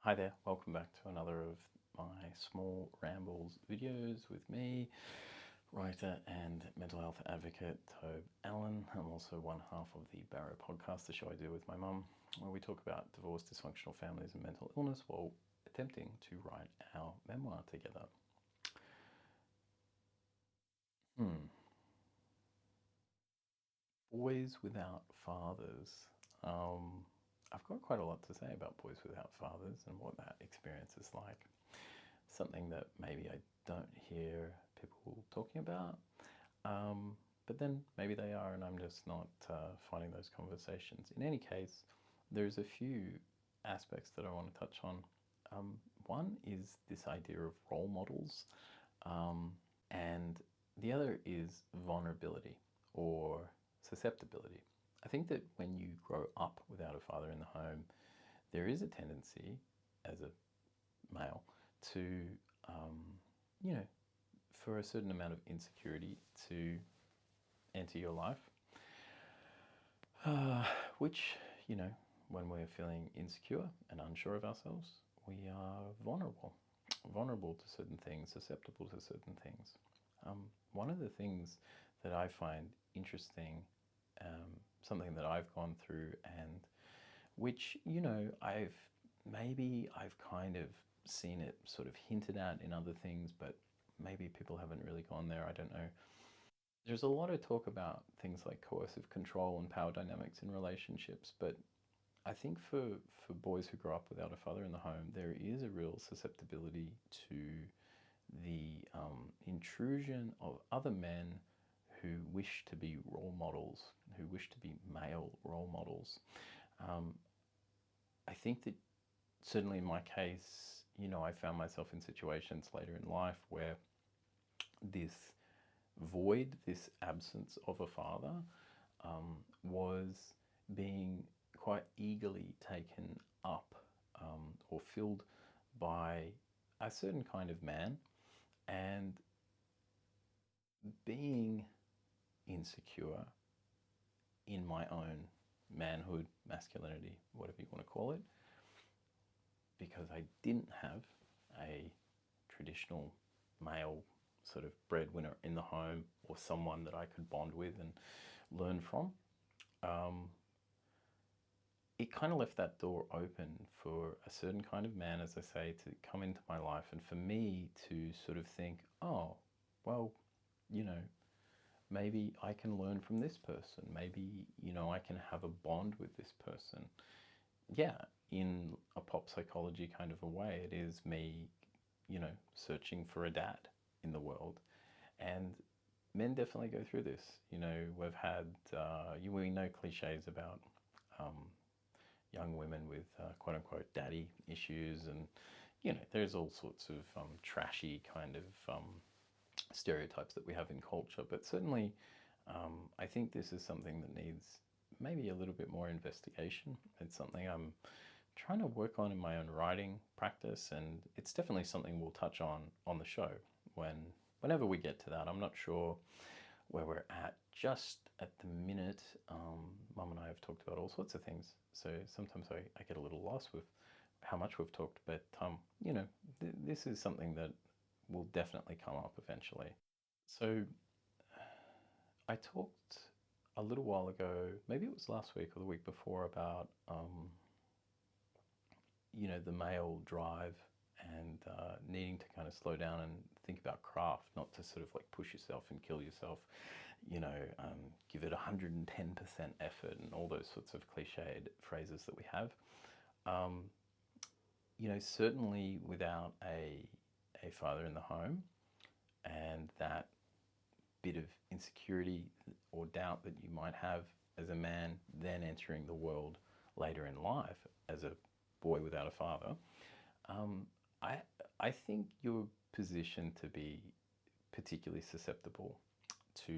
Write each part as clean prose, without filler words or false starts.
Hi there, welcome back to another of my small rambles videos with me, writer and mental health advocate Tobe Allen. I'm also one half of the BARROW Podcast, the show I do with my mum, where we talk about divorce, dysfunctional families and mental illness while attempting to write our memoir together. Boys without fathers. I've got quite a lot to say about boys without fathers and what that experience is like. Something that maybe I don't hear people talking about, but then maybe they are and I'm just not finding those conversations. In any case, there's a few aspects that I want to touch on. One is this idea of role models, and the other is vulnerability or susceptibility. I think that when you grow up without a father in the home, there is a tendency as a male to, for a certain amount of insecurity to enter your life, which, when we're feeling insecure and unsure of ourselves, we are vulnerable to certain things, susceptible to certain things. One of the things that I find interesting, something that I've gone through and which, I've kind of seen it sort of hinted at in other things, but maybe people haven't really gone there, I don't know. There's a lot of talk about things like coercive control and power dynamics in relationships, but I think for boys who grow up without a father in the home, there is a real susceptibility to the intrusion of other men who wish to be role models, who wish to be male role models. I think that certainly in my case, I found myself in situations later in life where this void, this absence of a father, was being quite eagerly taken up or filled by a certain kind of man, and being insecure in my own manhood, masculinity, whatever you want to call it, because I didn't have a traditional male sort of breadwinner in the home or someone that I could bond with and learn from. It kind of left that door open for a certain kind of man, as I say, to come into my life and for me to sort of think, oh, well, maybe I can learn from this person. Maybe, I can have a bond with this person. Yeah, in a pop psychology kind of a way, it is me, searching for a dad in the world. And men definitely go through this. We've had, we know cliches about young women with quote unquote daddy issues, and, there's all sorts of trashy kind of stereotypes that we have in culture. But certainly, I think this is something that needs maybe a little bit more investigation. It's something I'm trying to work on in my own writing practice, and it's definitely something we'll touch on the show whenever we get to that. I'm not sure where we're at just at the minute. Mum and I have talked about all sorts of things, so sometimes I get a little lost with how much we've talked, but this is something that will definitely come up eventually. So I talked a little while ago, maybe it was last week or the week before, about the male drive and needing to kind of slow down and think about craft, not to sort of like push yourself and kill yourself, give it 110% effort and all those sorts of cliched phrases that we have. Certainly without a father in the home, and that bit of insecurity or doubt that you might have as a man then entering the world later in life as a boy without a father, I think you're positioned to be particularly susceptible to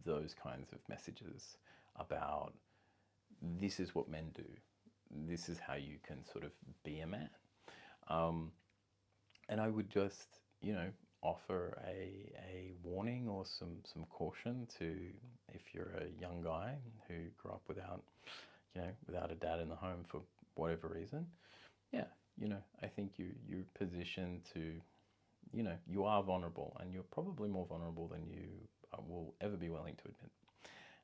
those kinds of messages about this is what men do, this is how you can sort of be a man. And I would just, offer a warning or some caution to, if you're a young guy who grew up without a dad in the home for whatever reason, yeah, I think you're positioned to, you are vulnerable, and you're probably more vulnerable than you will ever be willing to admit.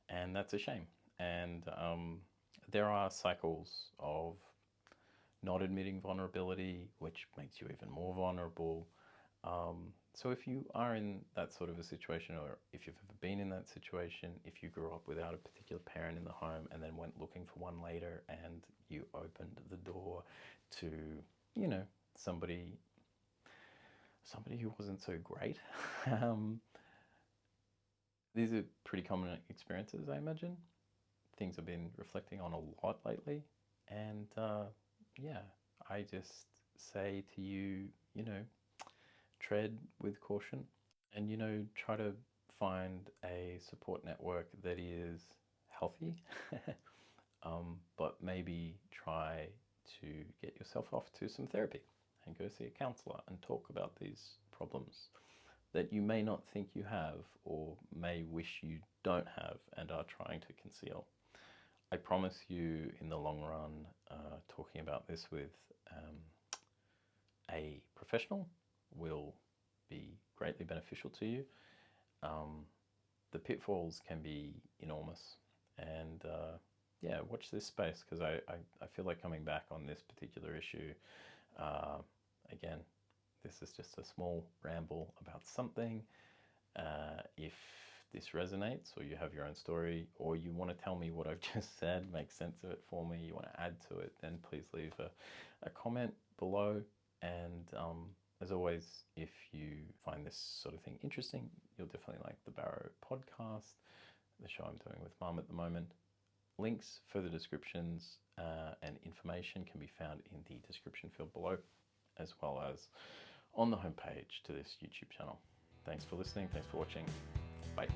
And that's a shame. And there are cycles of not admitting vulnerability, which makes you even more vulnerable. So if you are in that sort of a situation, or if you've ever been in that situation, if you grew up without a particular parent in the home and then went looking for one later, and you opened the door to, somebody who wasn't so great, these are pretty common experiences, I imagine. Things I've been reflecting on a lot lately. And I just say to you, tread with caution, and, try to find a support network that is healthy, but maybe try to get yourself off to some therapy and go see a counselor and talk about these problems that you may not think you have, or may wish you don't have and are trying to conceal. I promise you, in the long run, talking about this with a professional will be greatly beneficial to you. The pitfalls can be enormous, and watch this space, because I feel like coming back on this particular issue. Again, this is just a small ramble about something. If this resonates, or you have your own story, or you want to tell me what I've just said, make sense of it for me, you want to add to it, then please leave a comment below. And as always, if you find this sort of thing interesting, you'll definitely like the Barrow podcast, the show I'm doing with Mum at the moment. Links, further descriptions, and information can be found in the description field below, as well as on the homepage to this YouTube channel. Thanks for listening. Thanks for watching. Bye.